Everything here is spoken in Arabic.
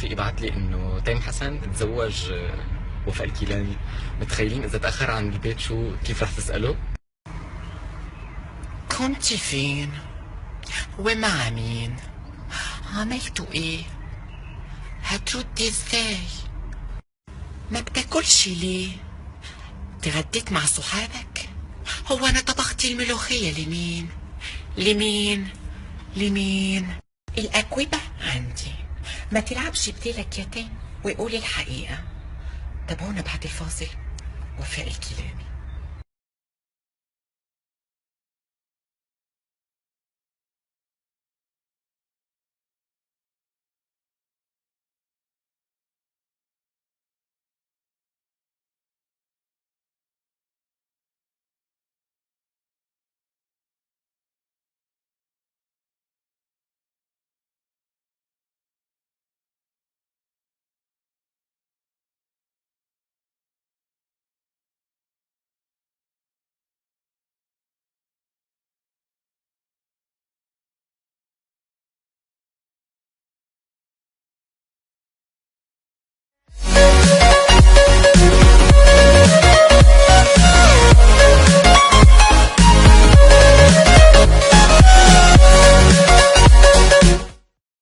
رفيق ابعت لي انه تيم حسن تزوج وفاء الكيلاني. متخيلين اذا تاخر عن البيت كيف رح تساله؟ كنتي فين؟ ومع مين؟ عملتوا ايه؟ هتردي ازاي؟ ما بتاكلش ليه؟ تغديت مع صحابك؟ هو انا طبختي الملوخية لمين؟ لمين؟ الأكوبة عندي، ما تلعبش بديلك يا تاني وقولي الحقيقة. تابعونا بعد الفاصل. وفاء الكيلاني.